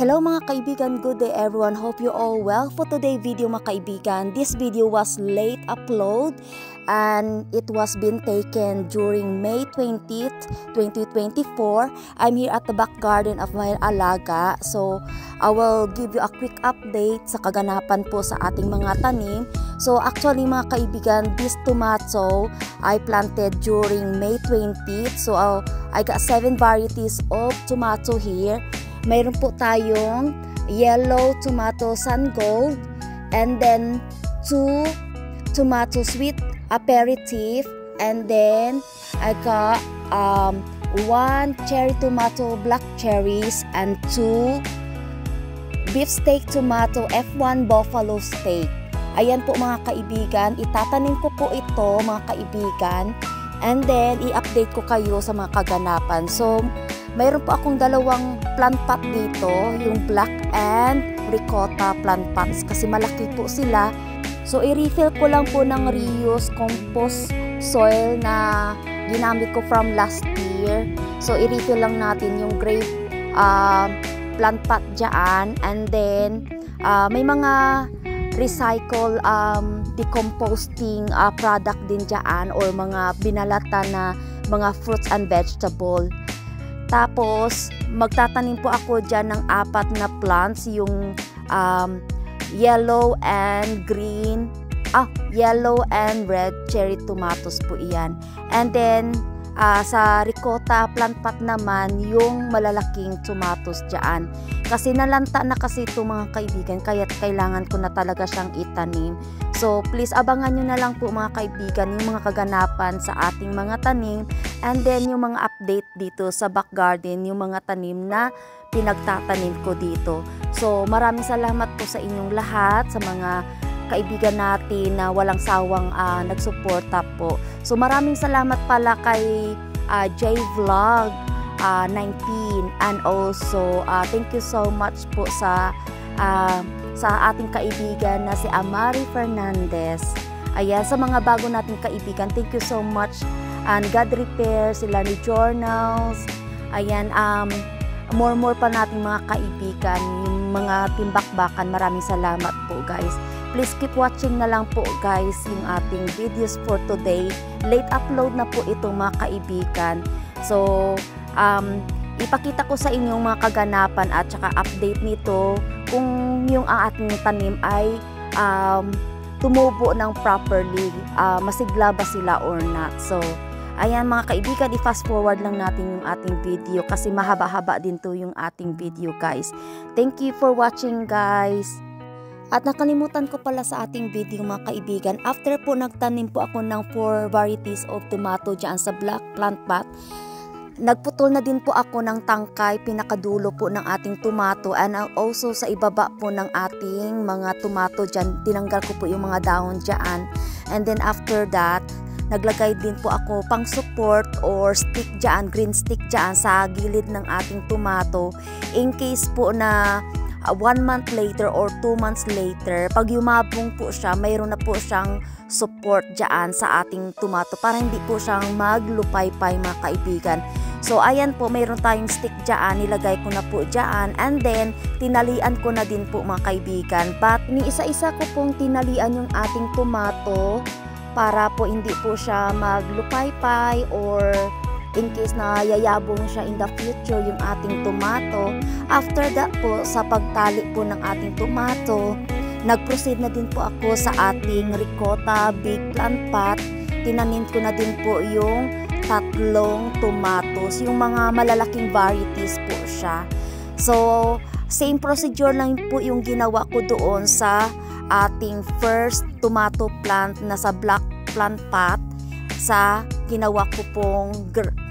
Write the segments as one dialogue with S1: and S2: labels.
S1: Hello mga kaibigan, good day everyone. Hope you all well. For today video mga kaibigan, this video was late upload and it was been taken during May 20th, 2024. I'm here at the back garden of my alaga. So I will give you a quick update sa kaganapan po sa ating mga tanim. So actually mga kaibigan, this tomato I planted during May 20th. So I got 7 varieties of tomato here. Mayroon po tayong yellow tomato sun gold, and then 2 tomato sweet aperitif, and then I got 1 cherry tomato black cherries, and 2 beef steak tomato F1 buffalo steak. Ayan po mga kaibigan, itatanim ko po ito mga kaibigan, and then i-update ko kayo sa mga kaganapan. So mayroon po akong 2 plant pot dito, yung black and ricotta plant pots kasi malaki po sila. So i-refill ko lang po ng reuse compost soil na ginamit ko from last year. So i-refill lang natin yung grape plant pot dyan, and then may mga recycle decomposting product din dyan, or mga binalata na mga fruits and vegetable. Tapos, magtatanim po ako dyan ng 4 na plants, yung yellow and red cherry tomatoes po iyan. And then, sa ricotta plant pot naman, yung malalaking tomatoes dyan. Kasi nalanta na kasi ito mga kaibigan, kaya kailangan ko na talaga siyang itanim. So, please abangan nyo na lang po mga kaibigan yung mga kaganapan sa ating mga tanim, and then yung mga update dito sa back garden, yung mga tanim na pinagtatanim ko dito. So, maraming salamat po sa inyong lahat, sa mga kaibigan natin na walang sawang nagsuporta po. So, maraming salamat pala kay J-Vlog 19, and also thank you so much po sa ating kaibigan na si Amari Fernandez. Ayan, sa mga bago nating kaibigan, thank you so much. And God Repair, sila ni Journals. Ayan, more pa nating mga kaibigan, yung mga timbakbakan. Maraming salamat po guys. Please keep watching na lang po guys yung ating videos for today. Late upload na po itong mga kaibigan. So, ipakita ko sa inyong mga kaganapan at saka update nito kung yung ating tanim ay tumubo ng properly, masigla ba sila or not. So, ayan mga kaibigan, i-fast forward lang natin yung ating video kasi mahaba-haba din to yung ating video guys. Thank you for watching guys. At nakalimutan ko pala sa ating video mga kaibigan, after po nagtanim po ako ng 4 varieties of tomato dyan sa black plant pot, nagputol na din po ako ng tangkay, pinakadulo po ng ating tomato, and also sa ibaba po ng ating mga tomato dyan, tinanggal ko po yung mga dahon dyan. And then after that, naglagay din po ako pang support or stick dyan, green stick dyan sa gilid ng ating tomato, in case po na 1 month later or 2 months later, pag yumabong po siya, mayroon na po siyang support dyan sa ating tomato para hindi po siyang maglupay-pay mga kaibigan. So ayan po, mayroon tayong stick dyan, nilagay ko na po dyan, and then tinalian ko na din po mga kaibigan. But ni-isa-isa ko pong tinalian yung ating tomato para po hindi po siya maglupay-pay, or in case na yayabong siya in the future yung ating tomato. After that po, sa pagtali po ng ating tomato, nag-proceed na din po ako sa ating ricotta big plant pot. Tinanim ko na din po yung 3 tomatoes, yung mga malalaking varieties po siya. So, same procedure lang po yung ginawa ko doon sa ating first tomato plant na sa black plant pot, sa ginawa ko pong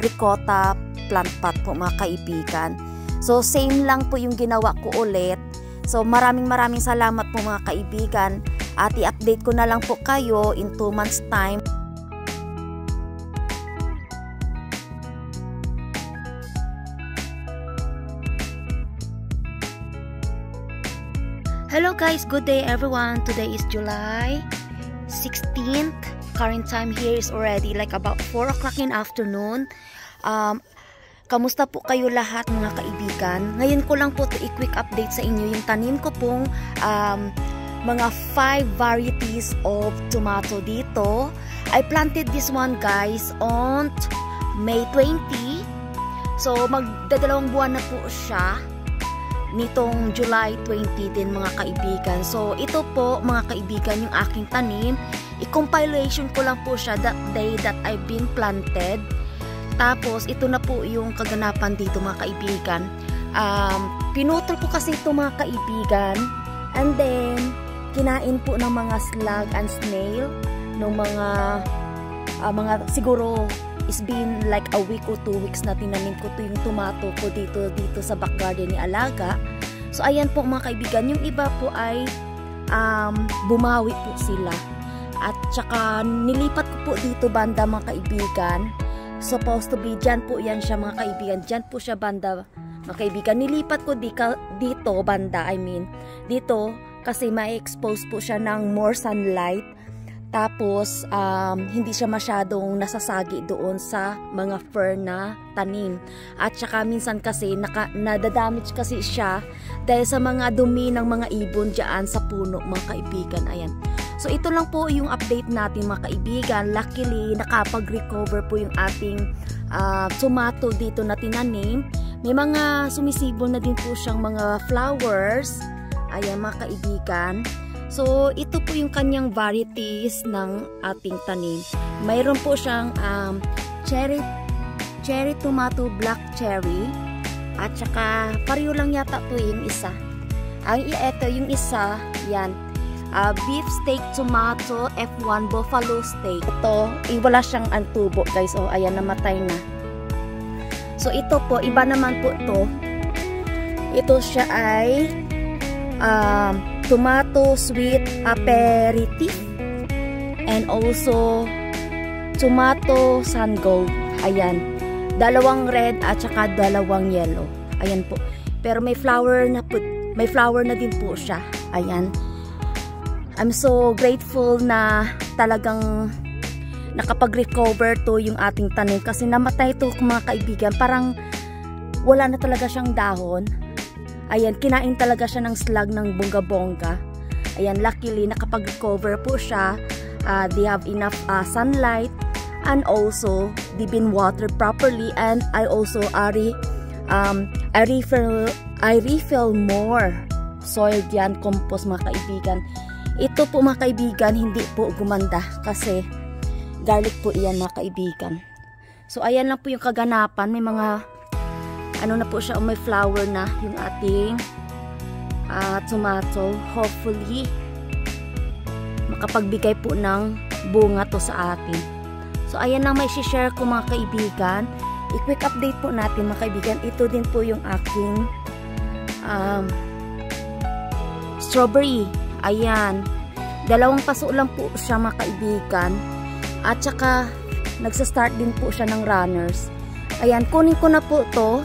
S1: ricotta plant pot po mga kaibigan. So same lang po yung ginawa ko ulit. So maraming salamat po mga kaibigan, at i-update ko na lang po kayo in 2 months time. Hello guys, good day everyone. Today is July 16th. Current time here is already like about 4 o'clock in the afternoon. Kamusta po kayo lahat mga kaibigan? Ngayon ko lang po to i-quick update sa inyo yung tanim ko pong mga 5 varieties of tomato dito. I planted this one guys on May 20. So magdadalawang buwan na po siya nitong July 20 din mga kaibigan. So ito po mga kaibigan yung aking tanim. I-compilation ko lang po siya that day that I've been planted. Tapos, ito na po yung kaganapan dito mga kaibigan. Pinutol ko kasi ito mga kaibigan. And then, kinain po ng mga slug and snail. Ng mga siguro, it's been like a week or 2 weeks na tinanim ko to yung tomato ko dito sa back garden ni Alaga. So, ayan po mga kaibigan. Yung iba po ay bumawi po sila. At saka, nilipat ko po dito banda mga kaibigan. Supposed to be, dyan po yan siya mga kaibigan. Dyan po siya banda mga kaibigan. Nilipat ko dito banda, dito kasi ma-expose po siya ng more sunlight. Tapos, hindi siya masyadong nasasagi doon sa mga fern na tanim. At saka minsan kasi nadadamage kasi siya dahil sa mga dumi ng mga ibon dyan sa puno mga kaibigan. Ayan. So, ito lang po yung update natin mga kaibigan. Luckily, nakapag-recover po yung ating tomato dito na tinanim. May mga sumisibol na din po siyang mga flowers. Ayan mga kaibigan. So, ito po yung kanyang varieties ng ating tanim. Mayroon po siyang cherry tomato, black cherry. At saka, pareho lang yata po yung isa. Ito yung isa, yan. Beef steak tomato F1 buffalo steak. Ito, wala siyang antubo guys. Oh, ayan, namatay na. So, ito po, iba naman po ito. Ito siya ay tomato sweet aperitif and also tomato sun gold. Ayan. Dalawang red at saka dalawang yellow. Ayan po. Pero may flower na din po siya. Ayan. I'm so grateful na talagang nakapag-recover to yung ating tanim kasi namatay to mga kaibigan. Parang wala na talaga siyang dahon. Ayan, kinain talaga siya ng slug ng bongga-bongga. Ayan, luckily nakapag-recover po siya. They have enough sunlight and also they've been watered properly, and I also I refill more soil yan, compost mga kaibigan. Ito po mga kaibigan, hindi po gumanda kasi garlic po iyan mga kaibigan. So ayan lang po yung kaganapan. May mga ano na po siya, may flower na yung ating tomato. Hopefully makapagbigay po ng bunga to sa atin. So ayan lang may share ko mga kaibigan. I-quick update po natin mga kaibigan. Ito din po yung aking strawberry. Ayan. 2 paso lang po siya mga kaibigan. At saka, nagsa-start din po siya ng runners. Ayan, kunin ko na po to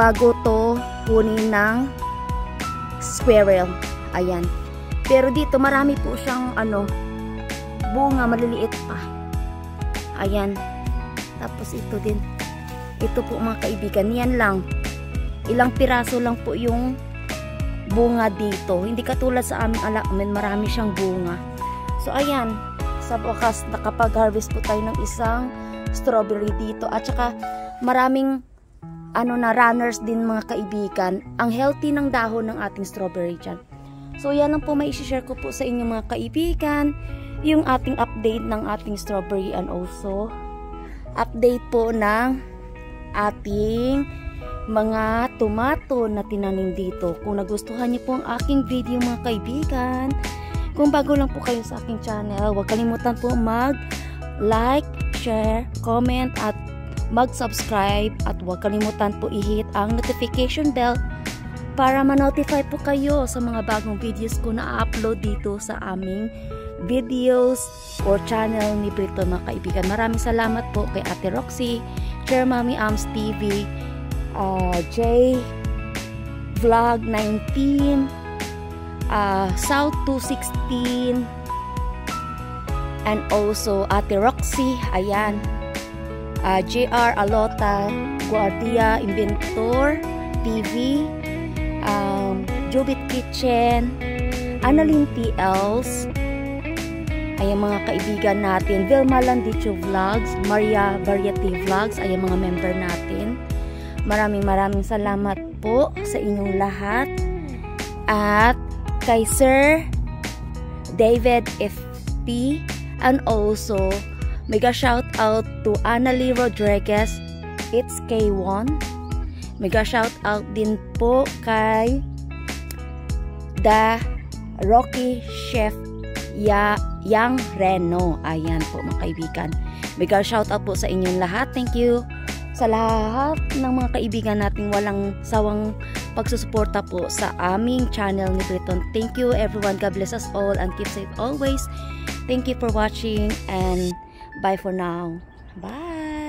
S1: bago to kunin ng squirrel. Ayan. Pero dito, marami po siyang bunga, maliliit pa. Ayan. Tapos ito din. Ito po mga kaibigan. Yan lang. Ilang piraso lang po yung bunga dito. Hindi katulad sa aming alaman, marami siyang bunga. So, ayan. Sa wakas, nakapag-harvest po tayo ng isang strawberry dito. At saka, maraming runners din mga kaibigan. Ang healthy ng dahon ng ating strawberry dyan. So, yan lang po may isi-share ko po sa inyo mga kaibigan. Yung ating update ng ating strawberry and also update po ng ating mga tomato na tinanim dito. Kung nagustuhan niyo po ang aking video mga kaibigan, kung bago lang po kayo sa aking channel, huwag kalimutan po mag-like, share, comment at mag-subscribe, at huwag kalimutan po i-hit ang notification bell para ma-notify po kayo sa mga bagong videos ko na upload dito sa aming videos or channel ni Brito mga kaibigan. Maraming salamat po kay Ate Roxy, Chair Mommy Ams TV, J Vlog 19, South 216, and also Ate Roxy, ayan, JR Alota, Guardia Inventor TV, Jubit Kitchen, Annalyn TLs, ayan mga kaibigan natin, Vilma Landicho Vlogs, Maria Variety Vlogs, ayan mga member natin. Maraming salamat po sa inyong lahat. At kay Sir David FP, and also mega shout out to Annalie Rodriguez, it's K1. Mega shout out din po kay The Rocky Chef Yang Reno. Ayan po mga kaibigan. Mega shout out po sa inyong lahat. Thank you sa lahat ng mga kaibigan nating walang sawang pagsusuporta po sa aming channel ni Briton. Thank you everyone. God bless us all and keep safe always. Thank you for watching and bye for now. Bye!